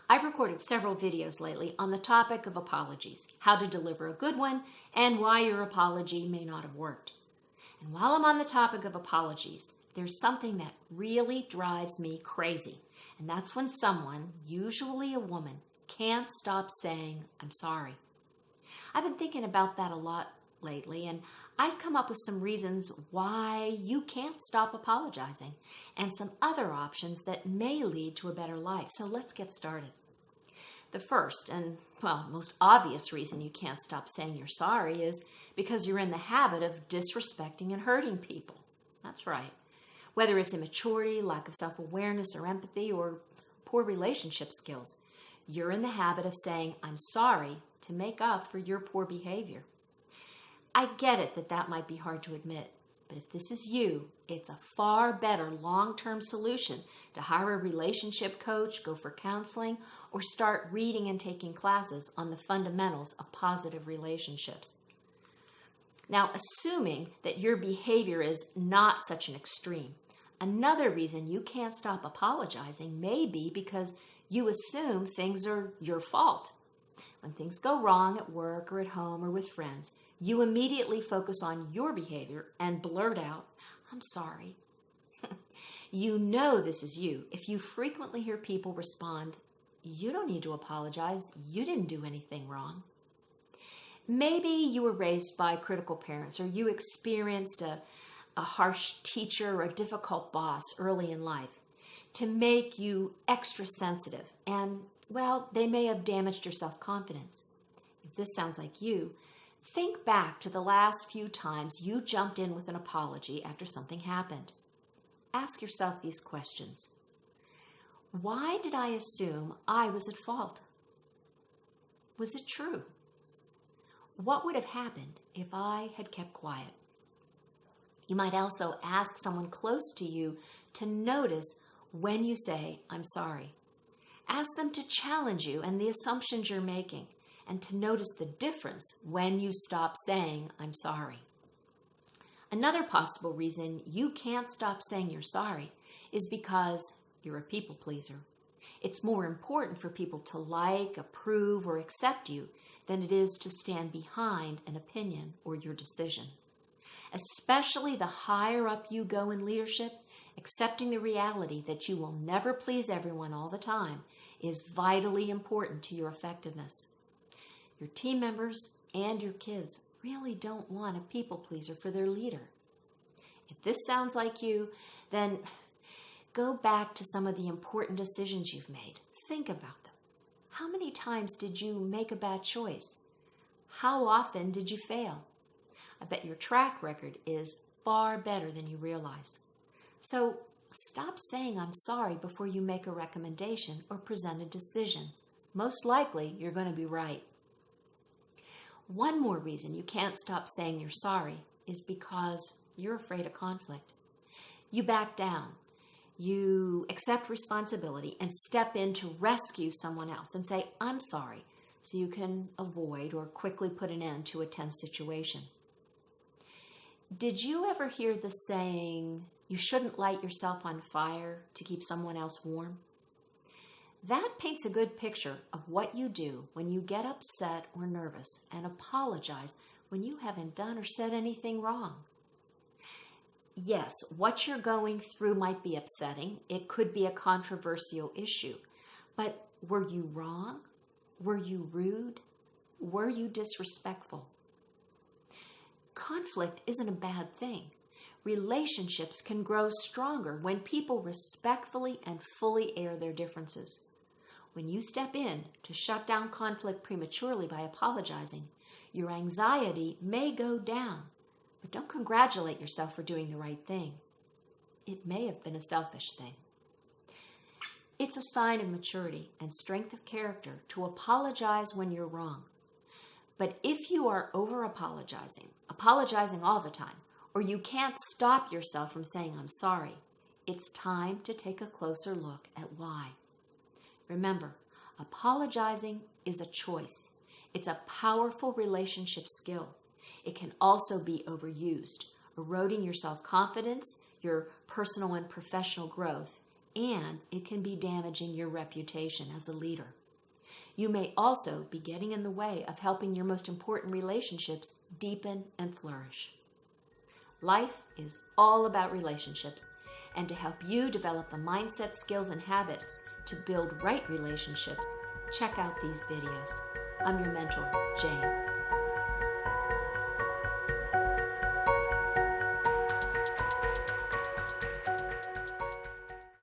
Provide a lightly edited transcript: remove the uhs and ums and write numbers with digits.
I've recorded several videos lately on the topic of apologies, how to deliver a good one, and why your apology may not have worked. And while I'm on the topic of apologies, there's something that really drives me crazy. And that's when someone, usually a woman, can't stop saying, "I'm sorry." I've been thinking about that a lot lately, and I've come up with some reasons why you can't stop apologizing and some other options that may lead to a better life. So let's get started. The first and, most obvious reason you can't stop saying you're sorry is because you're in the habit of disrespecting and hurting people. That's right. Whether it's immaturity, lack of self-awareness or empathy, or poor relationship skills, you're in the habit of saying, "I'm sorry," to make up for your poor behavior. I get it that might be hard to admit, but if this is you, it's a far better long-term solution to hire a relationship coach, go for counseling, or start reading and taking classes on the fundamentals of positive relationships. Now, assuming that your behavior is not such an extreme, another reason you can't stop apologizing may be because you assume things are your fault. When things go wrong at work or at home or with friends, you immediately focus on your behavior and blurt out, "I'm sorry." You know this is you if you frequently hear people respond, "You don't need to apologize. You didn't do anything wrong." Maybe you were raised by critical parents, or you experienced a harsh teacher or a difficult boss early in life to make you extra sensitive, and, they may have damaged your self-confidence. If this sounds like you, think back to the last few times you jumped in with an apology after something happened. Ask yourself these questions. Why did I assume I was at fault? Was it true? What would have happened if I had kept quiet? You might also ask someone close to you to notice when you say, "I'm sorry." Ask them to challenge you and the assumptions you're making, and to notice the difference when you stop saying, "I'm sorry." Another possible reason you can't stop saying you're sorry is because you're a people pleaser. It's more important for people to like, approve, or accept you than it is to stand behind an opinion or your decision. Especially the higher up you go in leadership, accepting the reality that you will never please everyone all the time is vitally important to your effectiveness. Your team members and your kids really don't want a people pleaser for their leader. If this sounds like you, then go back to some of the important decisions you've made. Think about them. How many times did you make a bad choice? How often did you fail? I bet your track record is far better than you realize. So stop saying "I'm sorry" before you make a recommendation or present a decision. Most likely, you're going to be right. One more reason you can't stop saying you're sorry is because you're afraid of conflict. You back down. You accept responsibility and step in to rescue someone else and say, "I'm sorry," so you can avoid or quickly put an end to a tense situation. Did you ever hear the saying, "You shouldn't light yourself on fire to keep someone else warm"? That paints a good picture of what you do when you get upset or nervous and apologize when you haven't done or said anything wrong. Yes, what you're going through might be upsetting. It could be a controversial issue. But were you wrong? Were you rude? Were you disrespectful? Conflict isn't a bad thing. Relationships can grow stronger when people respectfully and fully air their differences. When you step in to shut down conflict prematurely by apologizing, your anxiety may go down, but don't congratulate yourself for doing the right thing. It may have been a selfish thing. It's a sign of maturity and strength of character to apologize when you're wrong. But if you are over-apologizing, apologizing all the time, or you can't stop yourself from saying "I'm sorry," it's time to take a closer look at why. Remember, apologizing is a choice. It's a powerful relationship skill. It can also be overused, eroding your self-confidence, your personal and professional growth, and it can be damaging your reputation as a leader. You may also be getting in the way of helping your most important relationships deepen and flourish. Life is all about relationships, and to help you develop the mindset, skills, and habits to build right relationships, check out these videos. I'm your mentor, Jane.